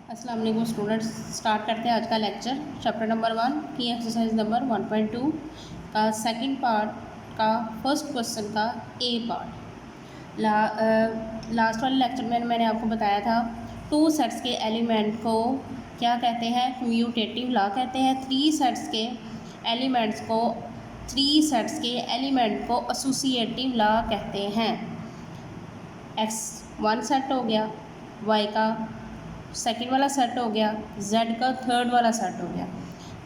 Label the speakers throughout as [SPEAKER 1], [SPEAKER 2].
[SPEAKER 1] अस्सलाम वालेकुम students. Start करते हैं आज का लेक्चर। चैप्टर नंबर 1 की एक्सरसाइज नंबर 1.2 का सेकंड पार्ट का फर्स्ट क्वेश्चन का ए पार्ट। लास्ट वाले लेक्चर में मैंने आपको बताया था टू सेट्स के एलिमेंट को क्या कहते हैं, कम्यूटेटिव ला कहते हैं। थ्री सेट्स के एलिमेंट को एसोसिएटिव ला कहते हैं। एक्स वन सेट हो गया, वाई का सेकंड वाला सेट हो गया, जेड का थर्ड वाला सेट हो गया।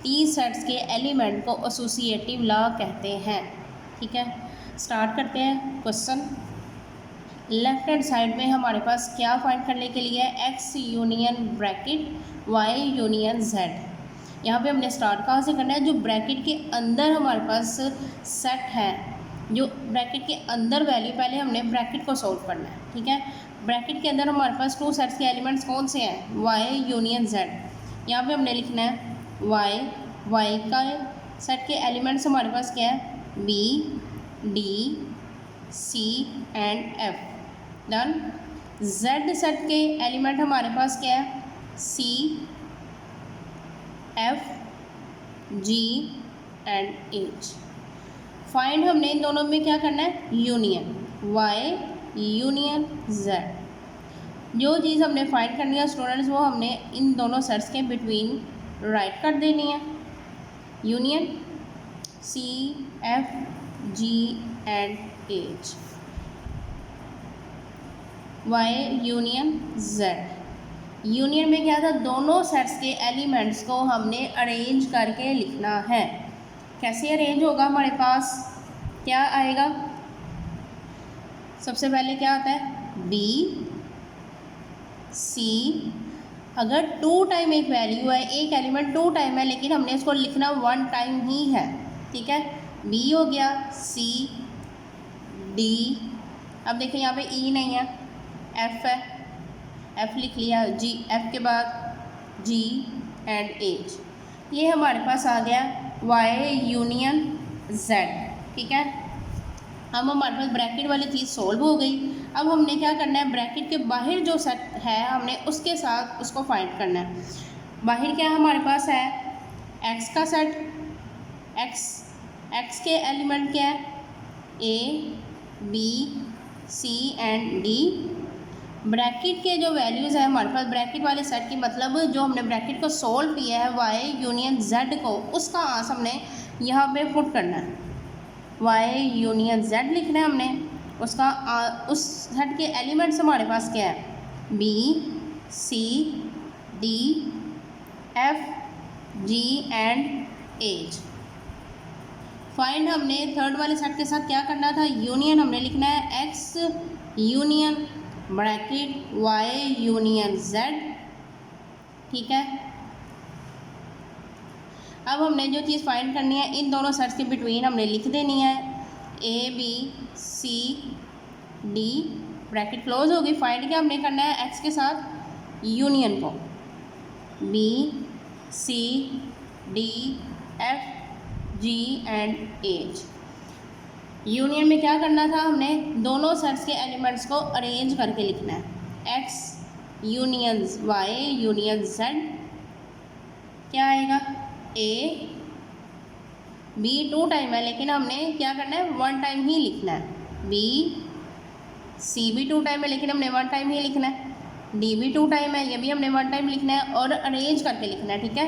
[SPEAKER 1] तीन सेट्स के एलिमेंट को एसोसिएटिव ला कहते हैं। ठीक है, स्टार्ट करते हैं क्वेश्चन। लेफ्ट हैंड साइड में हमारे पास क्या फाइंड करने के लिए है, X union bracket Y union Z. यहाँ पे हमने स्टार्ट कहाँ से करना है, जो ब्रैकेट के अंदर हमारे पास सेट है, जो ब्रैकेट के अंदर वैल्यू, पहले हमने ब्रैकेट को सोल्व करना है। ठीक है, ब्रैकेट के अंदर हमारे पास टू सेट्स के एलिमेंट्स कौन से हैं, वाई यूनियन जेड। यहाँ पे हमने लिखना है वाई का सेट के एलिमेंट्स हमारे पास क्या है, B D C and F. Done. Z set के एलिमेंट हमारे पास क्या है, C F G and H. Find हमने इन दोनों में क्या करना है, यूनियन, वाई यूनियन जेड। जो चीज़ हमने फाइंड करनी है स्टूडेंट्स, वो हमने इन दोनों सेट्स के बिटवीन राइट कर देनी है। Union C F G and H, Y union Z. Union में क्या था, दोनों सेट्स के एलिमेंट्स को हमने अरेंज करके लिखना है। कैसे अरेंज होगा, हमारे पास क्या आएगा, सबसे पहले क्या आता है, बी सी। अगर टू टाइम एक वैल्यू है, एक एलिमेंट टू टाइम है, लेकिन हमने इसको लिखना वन टाइम ही है। ठीक है, बी हो गया, सी डी, अब देखिए यहाँ पे ई नहीं है, एफ है, एफ लिख लिया, जी एफ के बाद जी एंड एच। ये हमारे पास आ गया वाई यूनियन जेड। ठीक है, अब हमारे पास ब्रैकेट वाली चीज़ सॉल्व हो गई। अब हमने क्या करना है, ब्रैकेट के बाहर जो सेट है हमने उसके साथ उसको फाइंड करना है। बाहर क्या हमारे पास है, एक्स का सेट, एक्स के एलिमेंट क्या है, A B C and D. Bracket के जो वैल्यूज़ है हमारे पास ब्रैकेट वाले सेट की, मतलब जो हमने ब्रैकेट को सॉल्व किया है वाई यूनियन जेड को, उसका आंसर हमने यहाँ पे पुट करना है। वाई यूनियन जेड लिखना है हमने, उसका उस सेट के एलिमेंट्स हमारे पास क्या है, B C D F G and H. Find हमने थर्ड वाले सेट के साथ क्या करना था, यूनियन हमने लिखना है X union bracket Y union Z. ठीक है, अब हमने जो चीज़ फाइंड करनी है, इन दोनों सेट्स के बिटवीन हमने लिख देनी है, A B C D, bracket close होगी। फाइंड क्या हमने करना है, एक्स के साथ यूनियन को, B C D F G and H. Union में क्या करना था, हमने दोनों सेट्स के एलिमेंट्स को अरेंज करके लिखना है। X union Y union Z क्या आएगा, ए बी टू टाइम है, लेकिन हमने क्या करना है, वन टाइम ही लिखना है। बी सी भी टू टाइम है, लेकिन हमने वन टाइम ही लिखना है। डी भी टू टाइम है, ये भी हमने वन टाइम लिखना है और अरेंज करके लिखना है। ठीक है,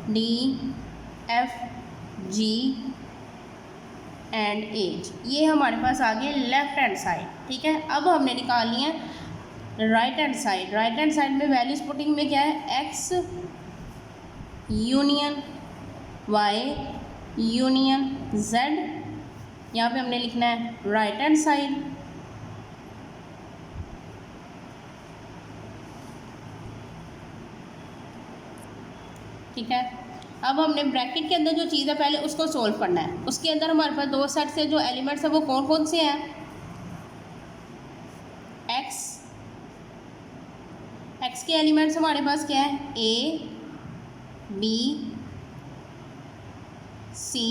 [SPEAKER 1] D F G and H. ये हमारे पास आ गए लेफ्ट हैंड साइड। ठीक है, अब हमने निकालनी है right hand side. Right hand side में वैल्यूज पुटिंग में क्या है, X union Y union Z. यहाँ पे हमने लिखना है राइट हैंड साइड। ठीक है, अब हमने ब्रैकेट के अंदर जो चीज़ है पहले उसको सोल्व करना है। उसके अंदर हमारे पास दो सेट से जो एलिमेंट्स है वो कौन कौन से हैं, एक्स के एलिमेंट्स हमारे पास क्या है, A B C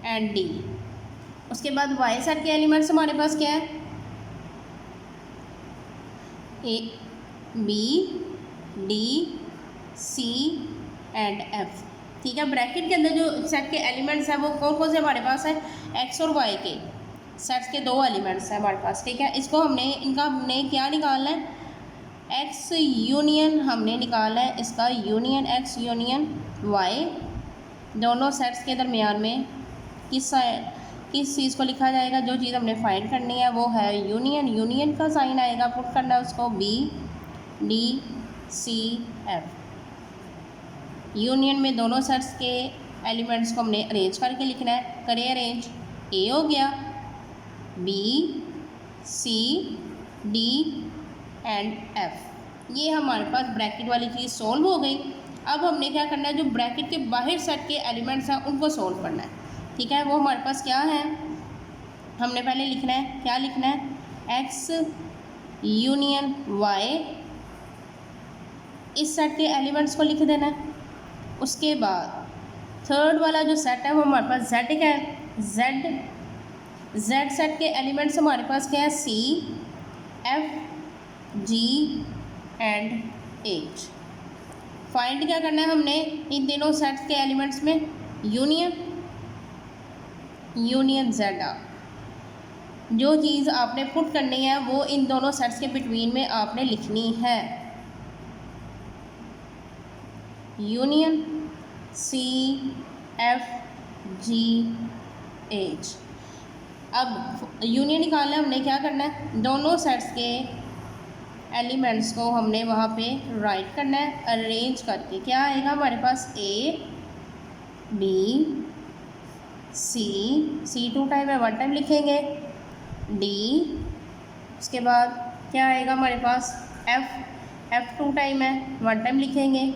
[SPEAKER 1] and D. उसके बाद वाई सेट के एलिमेंट्स हमारे पास क्या है, A B D C and F. ठीक है, ब्रैकेट के अंदर जो सेट के एलिमेंट्स हैं वो कौन कौन से हमारे पास है, एक्स और वाई के सेट्स के 2 एलिमेंट्स हैं हमारे पास। ठीक है, इसको इनका हमने क्या निकालना है, एक्स यूनियन हमने निकाला है इसका यूनियन एक्स यूनियन वाई। दोनों सेट्स के दरमियान में किस चीज़ को लिखा जाएगा, जो चीज़ हमने फाइंड करनी है वो है यूनियन। यूनियन का साइन आएगा, पुट करना है उसको B D C F. Union में दोनों सेट्स के एलिमेंट्स को हमने अरेंज करके लिखना है। करें अरेंज, ए हो गया, B C D and F. ये हमारे पास ब्रैकेट वाली चीज़ सॉल्व हो गई। अब हमने क्या करना है, जो ब्रैकेट के बाहर सेट के एलिमेंट्स हैं उनको सॉल्व करना है। ठीक है, वो हमारे पास क्या है, हमने पहले लिखना है, क्या लिखना है, एक्स यूनियन वाई, इस सेट के एलिमेंट्स को लिख देना है। उसके बाद थर्ड वाला जो सेट है वो हमारे पास जेड का है, जेड सेट के एलिमेंट्स हमारे पास क्या है, C F G and H. Find क्या करना है हमने, इन तीनों सेट्स के एलिमेंट्स में यूनियन जेड आर। जो चीज़ आपने पुट करनी है वो इन दोनों सेट्स के बिटवीन में आपने लिखनी है, union C F G H. अब यूनियन निकालना है, हमने क्या करना है, दोनों सेट्स के एलिमेंट्स को हमने वहाँ पे राइट करना है अरेंज करके। क्या आएगा हमारे पास, ए बी सी 2 टाइम है, 1 टाइम लिखेंगे, डी, उसके बाद क्या आएगा हमारे पास, एफ 2 टाइम है, 1 टाइम लिखेंगे,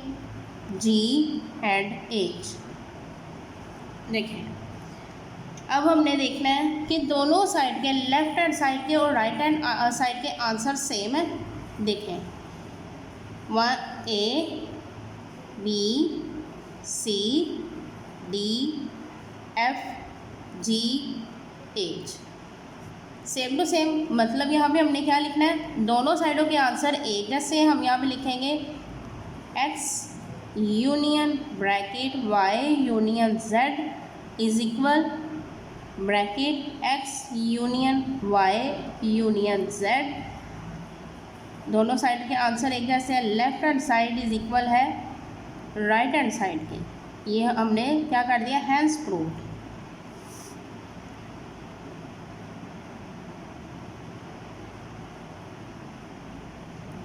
[SPEAKER 1] जी एंड एच। देखें, अब हमने देखना है कि दोनों साइड के, लेफ्ट हैंड साइड के और राइट हैंड साइड के आंसर सेम है। देखें, 1 A B C D F G H, same to same. मतलब यहाँ पे हमने क्या लिखना है, दोनों साइडों के आंसर एक जैसे हम यहाँ पे लिखेंगे, X union bracket Y union Z is equal bracket X union Y union Z. दोनों साइड के आंसर एक जैसे हैं, left hand side is equal है राइट हैंड साइड के। ये हमने क्या कर दिया, हैंस प्रूव्ड।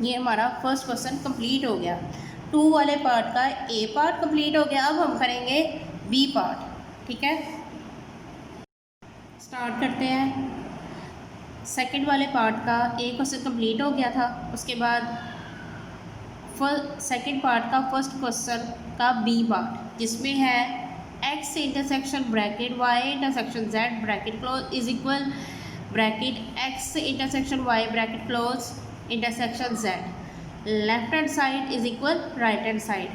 [SPEAKER 1] ये हमारा फर्स्ट क्वेश्चन कंप्लीट हो गया। 2 वाले पार्ट का ए पार्ट कंप्लीट हो गया। अब हम करेंगे बी पार्ट। ठीक है, स्टार्ट करते हैं। सेकंड वाले पार्ट का ए क्वेश्चन कंप्लीट हो गया था। उसके बाद सेकंड पार्ट का फर्स्ट क्वेश्चन का बी पार्ट, जिसमें है X intersection bracket Y intersection Z bracket close is equal bracket X intersection Y bracket close intersection Z, left hand side is equal right hand side.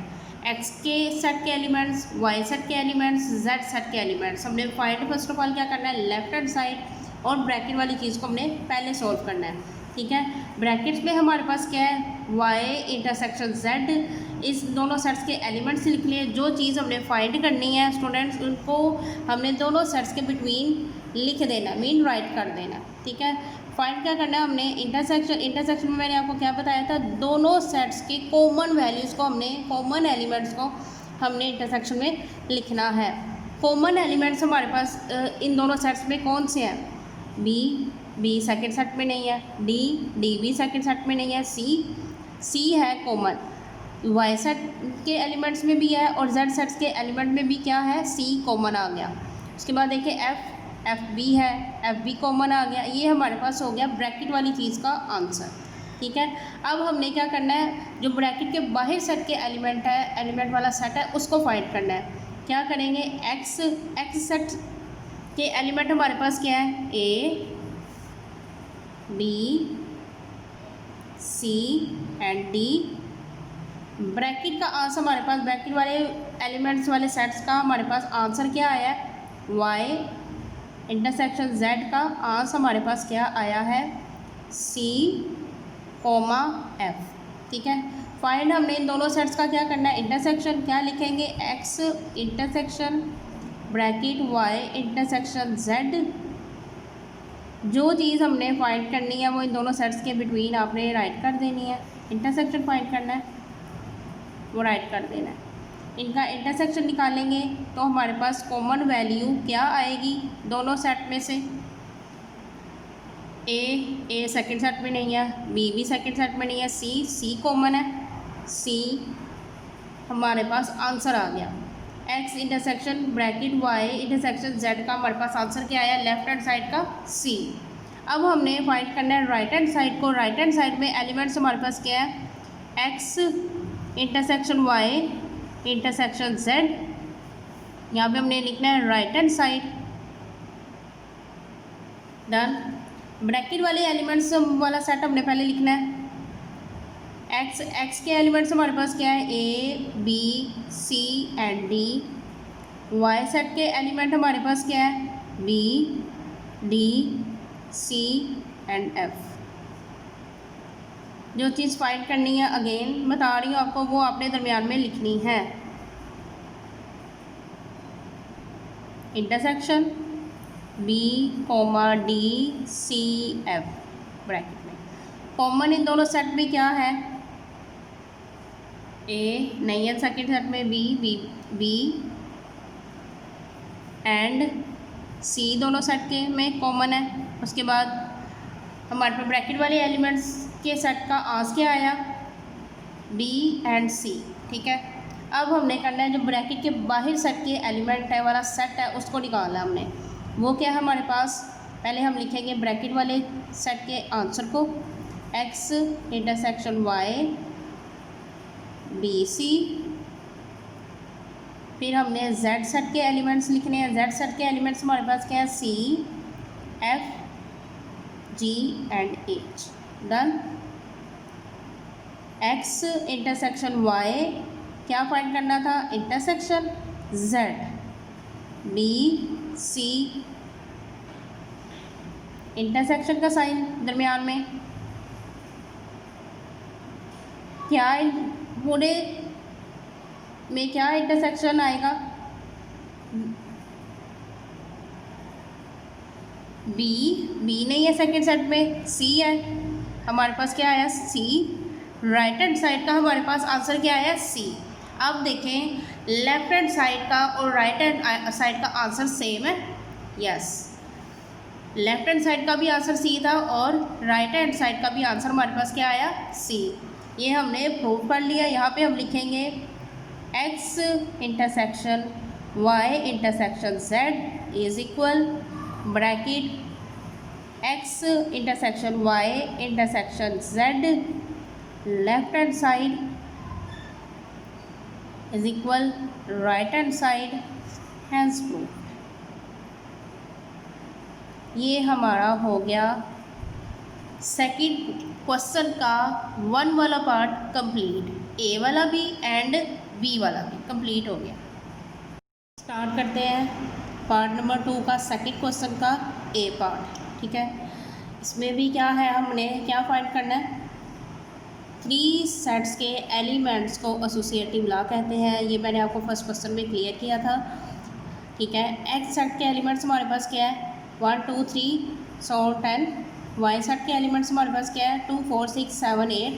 [SPEAKER 1] X के set के elements, Y set के elements, Z set के elements. हमने find first of all क्या करना है, left hand side और bracket वाली चीज़ को हमने पहले सॉल्व करना है। ठीक है, ब्रैकेट्स में हमारे पास क्या है, वाई इंटरसेक्शन जेड, इस दोनों सेट्स के एलिमेंट्स लिख लिए। जो चीज़ हमने फाइंड करनी है स्टूडेंट्स, उनको हमने दोनों सेट्स के बिटवीन लिख देना, मीन राइट कर देना। ठीक है, फाइंड क्या करना है हमने, इंटरसेक्शन में मैंने आपको क्या बताया था, दोनों सेट्स के कॉमन वैल्यूज़ को हमने, कॉमन एलिमेंट्स को हमने इंटरसेक्शन में लिखना है। कॉमन एलिमेंट्स हमारे पास इन दोनों सेट्स में कौन से हैं, बी सेकंड सेट में नहीं है, डी भी सेकंड सेट में नहीं है, सी है कॉमन, वाई सेट के एलिमेंट्स में भी है और जेड सेट्स के एलिमेंट में भी क्या है, सी कॉमन आ गया। उसके बाद देखिए एफ भी है, एफ भी कॉमन आ गया। ये हमारे पास हो गया ब्रैकेट वाली चीज़ का आंसर। ठीक है, अब हमने क्या करना है, जो ब्रैकेट के बाहर सेट के एलिमेंट है, एलिमेंट वाला सेट है, उसको फाइंड करना है। क्या करेंगे, एक्स सेट के एलिमेंट हमारे पास क्या है, A B C and D. Bracket का आंसर हमारे पास, ब्रैकेट वाले एलिमेंट्स वाले सेट्स का हमारे पास आंसर क्या आया है, वाई इंटरसेक्शन जेड का आंसर हमारे पास क्या आया है, सी कॉमा एफ। ठीक है, फाइंड हमने इन दोनों सेट्स का क्या करना है, इंटरसेक्शन। क्या लिखेंगे, X intersection bracket Y intersection Z. जो चीज़ हमने फाइंड करनी है वो इन दोनों सेट्स के बिटवीन आपने राइट कर देनी है। इंटरसेक्शन फाइंड करना है, वो राइट कर देना है। इनका इंटरसेक्शन निकालेंगे तो हमारे पास कॉमन वैल्यू क्या आएगी दोनों सेट में से। ए सेकंड सेट में नहीं है, बी भी सेकंड सेट में नहीं है, सी कॉमन है, सी हमारे पास आंसर आ गया। X intersection bracket Y intersection Z का हमारे पास आंसर क्या आया, लेफ्ट हैंड साइड का सी। अब हमने फाइंड करना है राइट हैंड साइड को। राइट हैंड साइड में एलिमेंट्स हमारे पास क्या है, X intersection Y intersection Z. यहाँ पे हमने लिखना है right hand side. Done. Bracket वाले एलिमेंट्स वाला सेट हमने पहले लिखना है। एक्स के एलिमेंट्स हमारे पास क्या है, A B C and D. Y set के एलिमेंट हमारे पास क्या है, B D C and F. जो चीज़ फाइंड करनी है अगेन बता रही हूँ आपको, वो आपने दरमियान में लिखनी है। Intersection B comma D C F bracket में। कॉमन इन दोनों सेट में क्या है, ए नहीं है सेकेंड सेट में, बी एंड सी दोनों सेट के में कॉमन है। उसके बाद हमारे पास ब्रैकेट वाले एलिमेंट्स के सेट का आंस क्या आया, बी एंड सी। ठीक है, अब हमने करना है जो ब्रैकेट के बाहर सेट के एलिमेंट है वाला सेट है उसको निकालना है हमने। वो क्या है हमारे पास, पहले हम लिखेंगे ब्रैकेट वाले सेट के आंसर को, X intersection Y B C. फिर हमने जेड सेट के एलिमेंट्स लिखने हैं। जेड सेट के एलिमेंट्स हमारे पास क्या है, C F G and H. Done. X intersection Y क्या फाइंड करना था, intersection Z B C. Intersection का साइन दरमियान में क्या, पूरे में क्या इंटरसेक्शन आएगा, बी नहीं है सेकंड सेट में, सी है हमारे पास। क्या आया, सी। राइट हैंड साइड का हमारे पास आंसर क्या आया, सी। अब देखें लेफ्ट हैंड साइड का और राइट हैंड साइड का आंसर सेम है। यस, लेफ्ट हैंड साइड का भी आंसर सी था और राइट हैंड साइड का भी आंसर हमारे पास क्या आया, सी। ये हमने प्रूव कर लिया। यहाँ पे हम लिखेंगे X intersection Y intersection Z is equal bracket X intersection Y intersection Z left hand side is equal right hand side, hence prove. ये हमारा हो गया सेकंड क्वेश्चन का वन वाला पार्ट कंप्लीट। ए वाला भी एंड बी वाला भी कंप्लीट हो गया। स्टार्ट करते हैं पार्ट नंबर 2 का सेकंड क्वेश्चन का ए पार्ट। ठीक है, इसमें भी क्या है, हमने क्या फाइंड करना है, 3 सेट्स के एलिमेंट्स को एसोसिएटिव लॉ कहते हैं। ये मैंने आपको फर्स्ट क्वेश्चन में क्लियर किया था। ठीक है, एक्स सेट के एलिमेंट्स हमारे पास क्या है, 1 2 3 सो 10। वाई सेट के एलिमेंट्स हमारे पास क्या है, 2 4 6 7 8।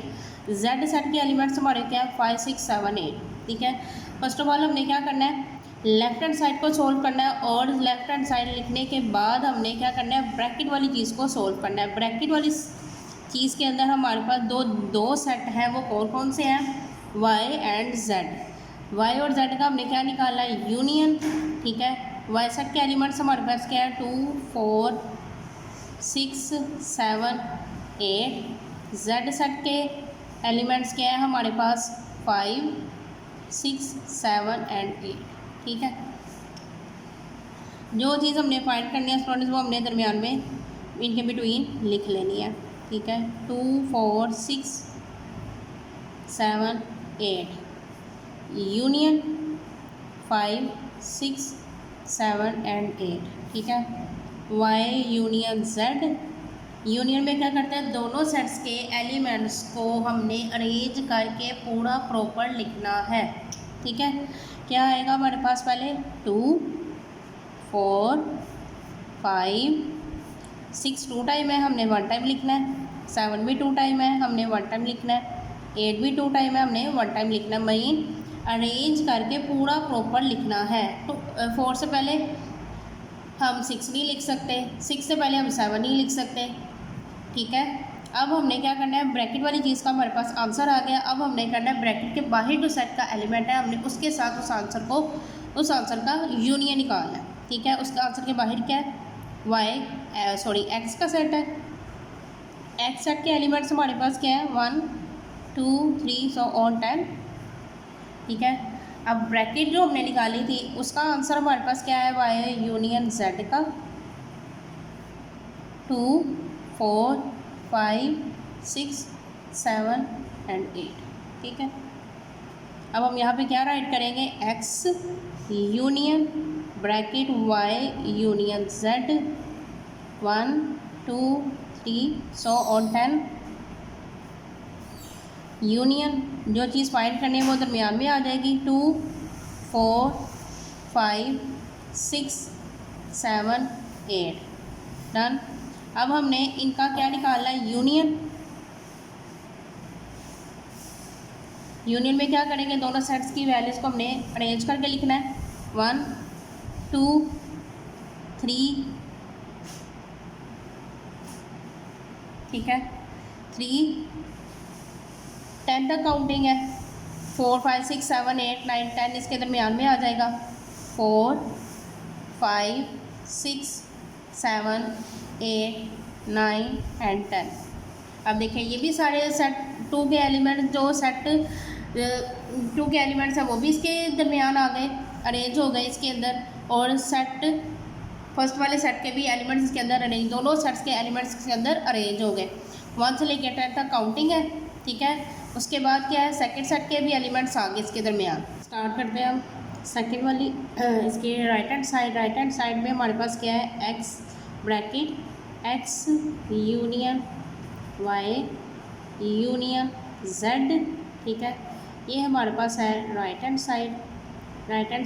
[SPEAKER 1] जेड सेट के एलिमेंट्स हमारे क्या है, 5 6 7 8। ठीक है, फर्स्ट ऑफ ऑल हमने क्या करना है, लेफ्ट हैंड साइड को सोल्व करना है और लेफ्ट हैंड साइड लिखने के बाद हमने क्या करना है, ब्रैकेट वाली चीज़ को सोल्व करना है। ब्रैकेट वाली चीज़ के अंदर हमारे पास दो सेट हैं, वो कौन कौन से हैं, वाई एंड जेड। वाई और जेड का हमने क्या निकालना है, यूनियन। ठीक है, वाई सेट के एलिमेंट्स हमारे पास क्या है, 2 4 6 7 8। जेड सेट के एलिमेंट्स क्या है हमारे पास, 5 6 7 एंड 8। ठीक है, जो चीज़ हमने फाइंड करनी है स्टूडेंट्स वो हमने दरमियान में इनके बिटवीन लिख लेनी है। ठीक है, 2 4 6 7 8 यूनियन 5 6 7 एंड 8। ठीक है, वाई यूनियन जेड यूनियन में क्या करते हैं, दोनों सेट्स के एलिमेंट्स को हमने अरेंज करके पूरा प्रॉपर लिखना है। ठीक है, क्या आएगा हमारे पास, पहले 2 4 5 6 2 टाइम है, हमने 1 टाइम लिखना है। 7 भी 2 टाइम है, हमने 1 टाइम लिखना है। 8 भी 2 टाइम है, हमने 1 टाइम लिखना है। मेन अरेंज करके पूरा प्रॉपर लिखना है। तो 4 से पहले हम 6 नहीं लिख सकते, 6 से पहले हम 7 नहीं लिख सकते। ठीक है, अब हमने क्या करना है, ब्रैकेट वाली चीज़ का हमारे पास आंसर आ गया। अब हमने करना है ब्रैकेट के बाहर जो सेट का एलिमेंट है, हमने उसके साथ उस आंसर का यूनियन निकालना है। ठीक है, उसका आंसर के बाहर क्या है, एक्स का सेट है। एक्स सेट के एलिमेंट्स हमारे पास क्या है, 1 2 3 सो ऑन 10। ठीक है, अब ब्रैकेट जो हमने निकाली थी उसका आंसर हमारे पास क्या है, वाई यूनियन जेड का 2 4 5 6 7 एंड 8। ठीक है, अब हम यहाँ पे क्या राइट करेंगे, X union bracket Y union Z 1 2 3 so on 10 union जो चीज़ फाइंड करनी है वो दरमियान में आ जाएगी, 2 4 5 6 7 8 डन। अब हमने इनका क्या निकालना है, यूनियन। यूनियन में क्या करेंगे, दोनों सेट्स की वैल्यूज़ को हमने अरेंज करके लिखना है, 1 2 3। ठीक है, 3 10 तक काउंटिंग है, 4 5 6 7 8 9 10 इसके दरमियान में आ जाएगा, 4 5 6 7 8 9 एंड 10। अब देखिए ये भी सारे सेट 2 के एलिमेंट जो सेट 2 के एलिमेंट्स हैं वो भी इसके दरमियान आ गए, अरेंज हो गए इसके अंदर। और सेट फर्स्ट वाले सेट के भी एलिमेंट्स इसके अंदर अरेंज, दोनों सेट्स के एलिमेंट्स इसके अंदर अरेंज हो गए। 1 से लेकर 10 तक काउंटिंग है। ठीक है, उसके बाद क्या है, सेकंड सेट के भी एलिमेंट्स आ गए इसके दरमियान। स्टार्ट करते हैं हम सेकंड वाली, इसके राइट हैंड साइड में हमारे पास क्या है, X bracket X union Y union Z. ठीक है, ये हमारे पास है राइट हैंड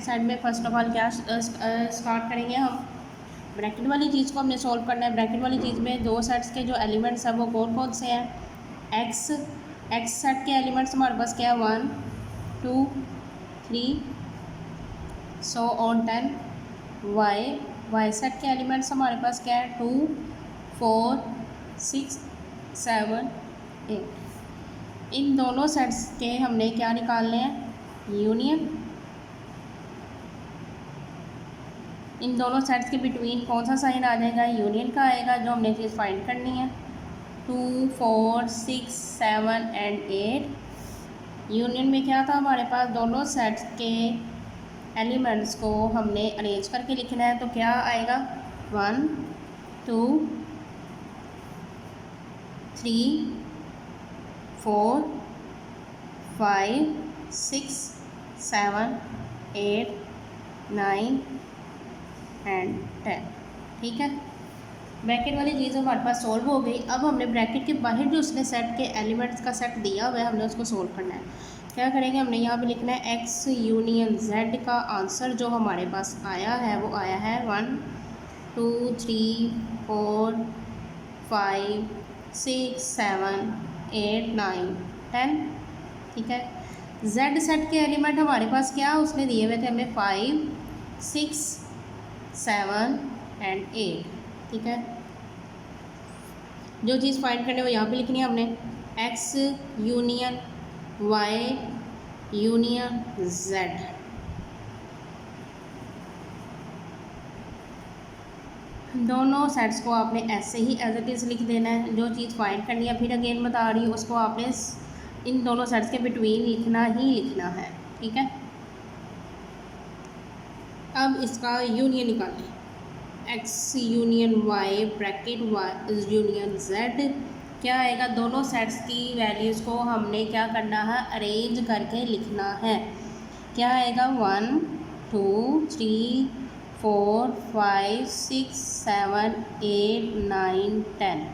[SPEAKER 1] साइड में फर्स्ट ऑफ ऑल क्या स्टार्ट करेंगे हम, ब्रैकेट वाली चीज़ को हमने सॉल्व करना है। ब्रैकेट वाली चीज़ में दो सेट्स के जो एलिमेंट्स हैं वो कौन कौन से हैं, एक्स सेट के एलिमेंट्स हमारे पास क्या है, 1 2 3 सो ऑन 10। वाई सेट के एलिमेंट्स हमारे पास क्या है, 2 4 6 7 8। इन दोनों सेट्स के हमने क्या निकालने हैं, यूनियन। इन दोनों सेट्स के बिटवीन कौन सा साइन आ जाएगा, यूनियन का आएगा, जो हमने चीज़ फाइंड करनी है। 2 4 6 7 एंड 8। यूनियन में क्या था हमारे पास, दोनों सेट्स के एलिमेंट्स को हमने अरेंज करके लिखना है। तो क्या आएगा, 1 2 3 4 5 6 7 8 9 एंड 10। ठीक है, ब्रैकेट वाली चीज़ हमारे पास सॉल्व हो गई। अब हमने ब्रैकेट के बाहर जो उसने सेट के एलिमेंट्स का सेट दिया हुआ है, हमने उसको सॉल्व करना है। क्या करेंगे, हमने यहाँ पे लिखना है एक्स यूनियन जेड का आंसर जो हमारे पास आया है वो आया है 1 2 3 4 5 6 7 8 9 10। ठीक है, जेड सेट के एलिमेंट हमारे पास क्या उसने दिए हुए थे हमें, 5 6 7 एंड 8। ठीक है, जो चीज़ फाइंड करनी है वो यहाँ पे लिखनी है हमने, X union Y union Z. दोनों सेट्स को आपने ऐसे ही एज इट इज़ लिख देना है। जो चीज़ फाइंड करनी है, फिर अगेन बता रही हूँ, उसको आपने इन दोनों सेट्स के बिटवीन लिखना है। ठीक है, अब इसका यूनियन निकालें, X union Y bracket Y union Z. क्या आएगा, दोनों सेट्स की वैल्यूज़ को हमने क्या करना है, अरेंज करके लिखना है। क्या आएगा, 1 2 3 4 5 6 7 8 9 10।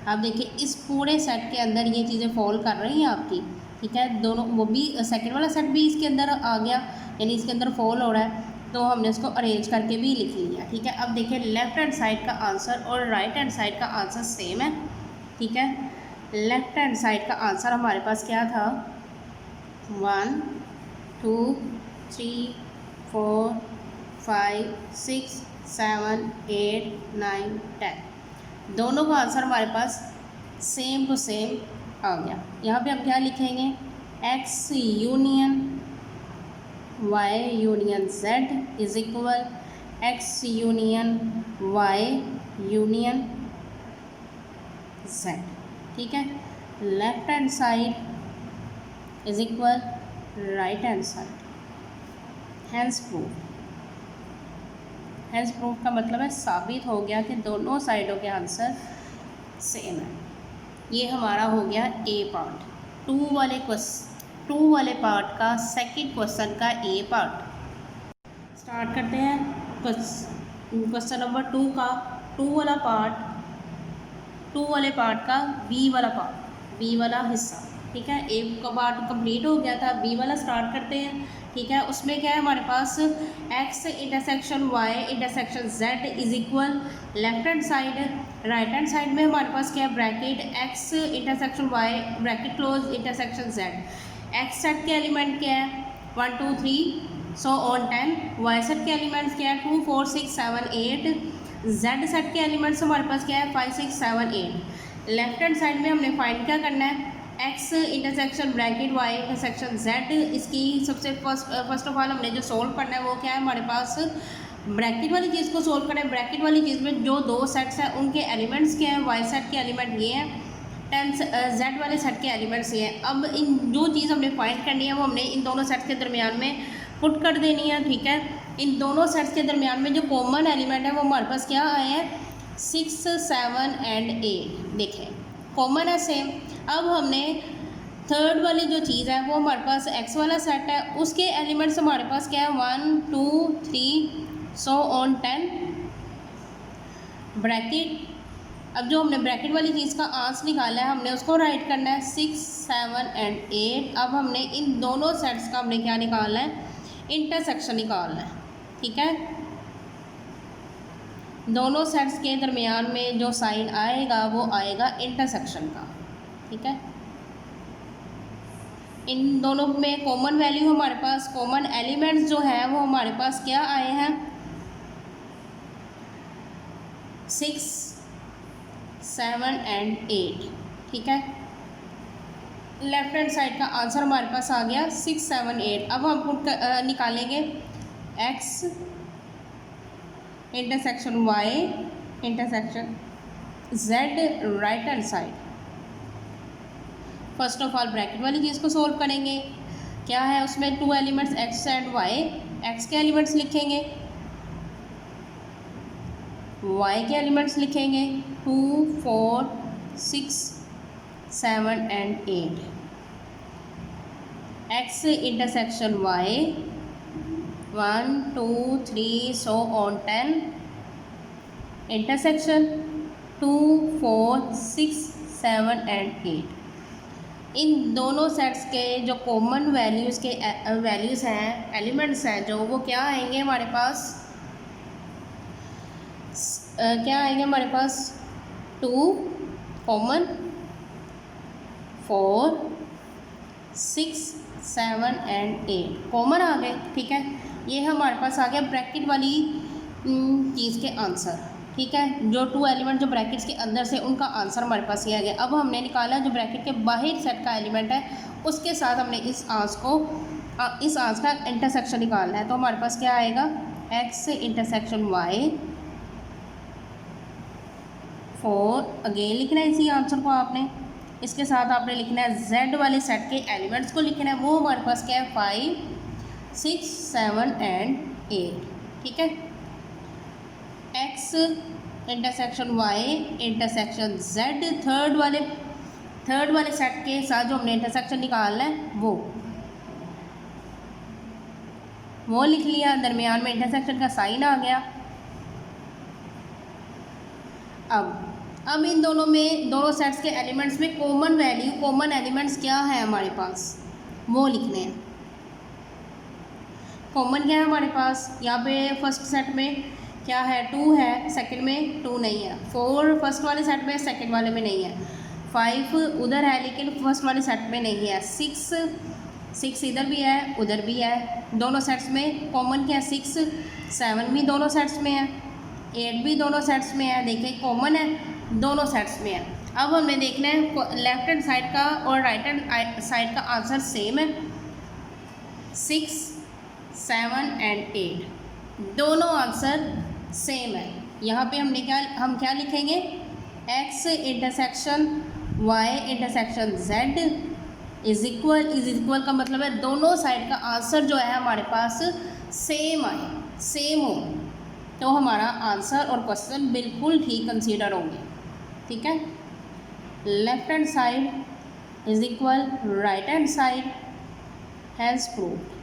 [SPEAKER 1] अब देखिए इस पूरे सेट के अंदर ये चीज़ें फॉल कर रही हैं आपकी, ठीक है। दोनों वो भी सेकंड वाला सेट भी इसके अंदर आ गया, यानी इसके अंदर फॉल हो रहा है, तो हमने इसको अरेंज करके भी लिख लिया, ठीक है। अब देखिए लेफ़्ट हैंड साइड का आंसर और राइट हैंड साइड का आंसर सेम है, ठीक है। लेफ़्ट हैंड साइड का आंसर हमारे पास क्या था, 1 2 3 4 5 6 7 8 9 10, दोनों का आंसर हमारे पास सेम टू सेम आ गया। यहाँ पे हम क्या लिखेंगे, x union y union z is equal x union y union z, ठीक है। Left hand side is equal right hand side, hence proof. Hence proof का मतलब है साबित हो गया कि दोनों साइडों के आंसर सेम है। ये हमारा हो गया ए पार्ट। टू वाले पार्ट का सेकंड क्वेश्चन का ए पार्ट स्टार्ट करते हैं। क्वेश्चन नंबर 2 का टू वाले पार्ट का बी वाला हिस्सा, ठीक है। ए का पार्ट कंप्लीट हो गया था, बी वाला स्टार्ट करते हैं, ठीक है। उसमें क्या है हमारे पास, x intersection y intersection z is equal left hand side, right hand side में हमारे पास क्या है bracket x intersection y bracket close intersection z। x set के एलिमेंट क्या है 1 2 3 सो ऑन 10, y सेट के एलिमेंट्स क्या है 2 4 6 7 8, z सेट के एलिमेंट्स हमारे पास क्या है 5 6 7 8। लेफ्ट हैंड साइड में हमने फाइंड क्या करना है, x intersection bracket y intersection z। इसकी सबसे फर्स्ट ऑफ ऑल हमने जो सोल्व करना है वो क्या है हमारे पास, ब्रैकेट वाली चीज़ को सोल्व करना है। ब्रैकेट वाली चीज़ में जो दो सेट्स हैं उनके एलिमेंट्स क्या हैं, y सेट के एलिमेंट ये हैं, 10 z वाले सेट के एलिमेंट्स ये हैं। अब इन जो चीज़ हमने फाइंड करनी है वो हमने इन दोनों सेट्स के दरमियान में पुट कर देनी है, ठीक है। इन दोनों सेट्स के दरमियान में जो कॉमन एलिमेंट है वो हमारे पास क्या आए हैं 6 7 एंड 8, देखें कॉमन है सेम। अब हमने थर्ड वाली जो चीज़ है वो हमारे पास x वाला सेट है, उसके एलिमेंट्स हमारे पास क्या है 1 2 3 सो ऑन 10 ब्रैकेट। अब जो हमने ब्रैकेट वाली चीज़ का आंसर निकाला है हमने उसको राइट करना है 6 7 एंड 8। अब हमने इन दोनों सेट्स का हमने क्या निकालना है, इंटरसेक्शन निकालना है, ठीक है। दोनों सेट्स के दरमियान में जो साइन आएगा वो आएगा इंटरसेक्शन का, ठीक है। इन दोनों में कॉमन वैल्यू हमारे पास, कॉमन एलिमेंट्स जो है वो हमारे पास क्या आए हैं 6 7 एंड 8, ठीक है। लेफ्ट हैंड साइड का आंसर हमारे पास आ गया 6 7 8। अब हम निकालेंगे x intersection y intersection z right hand side. First of all bracket वाली चीज़ को सोल्व करेंगे, क्या है उसमें 2 elements x and y, x के एलिमेंट्स लिखेंगे, y के एलिमेंट्स लिखेंगे 2 4 6 7 and 8। x intersection y 1 2 3 so on 10 intersection 2 4 6 7 and 8। इन दोनों सेट्स के जो कॉमन वैल्यूज़ के वैल्यूज़ हैं, एलिमेंट्स हैं जो, वो क्या आएंगे हमारे पास, क्या आएंगे हमारे पास 2 कॉमन 4 6 7 एंड 8 कॉमन आ गए, ठीक है। ये हमारे पास आ गया ब्रैकेट वाली चीज़ के आंसर, ठीक है। जो 2 एलिमेंट जो ब्रैकेट्स के अंदर से उनका आंसर हमारे पास ये आ गया। अब हमने निकाला जो ब्रैकेट के बाहर सेट का एलिमेंट है उसके साथ हमने इस आंसर का इंटरसेक्शन निकालना है। तो हमारे पास क्या आएगा x इंटरसेक्शन y 4, अगेन लिखना है इसी आंसर को आपने, इसके साथ आपने लिखना है z वाले सेट के एलिमेंट्स को लिखना है, वो हमारे पास क्या है 5 6 7 एंड 8, ठीक है। x intersection y intersection z third वाले सेट के साथ जो हमने इंटरसेक्शन निकालना है वो लिख लिया, दरमियान में इंटरसेक्शन का साइन आ गया। अब अब इन दोनों में, दोनों सेट्स के एलिमेंट्स में कॉमन वैल्यू, कॉमन एलिमेंट्स क्या है हमारे पास, वो लिखने हैं। कॉमन क्या है हमारे पास, यहाँ पे फर्स्ट सेट में क्या है, 2 है, सेकंड में 2 नहीं है, 4 फर्स्ट वाले सेट में, सेकंड वाले में नहीं है, 5 उधर है लेकिन फर्स्ट वाले सेट में नहीं है, 6 इधर भी है उधर भी है, दोनों सेट्स में कॉमन क्या है 6, 7 भी दोनों सेट्स में है, 8 भी दोनों सेट्स में है, देखिए कॉमन है, दोनों सेट्स में है। अब हमें देखना है लेफ्ट हैंड साइड का और राइट हैंड साइड का आंसर सेम है, 6, 7 एंड 8 दोनों आंसर सेम है। यहाँ पे हम क्या लिखेंगे, x intersection y intersection z is equal का मतलब है दोनों साइड का आंसर जो है हमारे पास सेम आए, सेम हो, तो हमारा आंसर और क्वेश्चन बिल्कुल ठीक कंसीडर होंगे। ठीक है, left hand side is equal right hand side, has proved.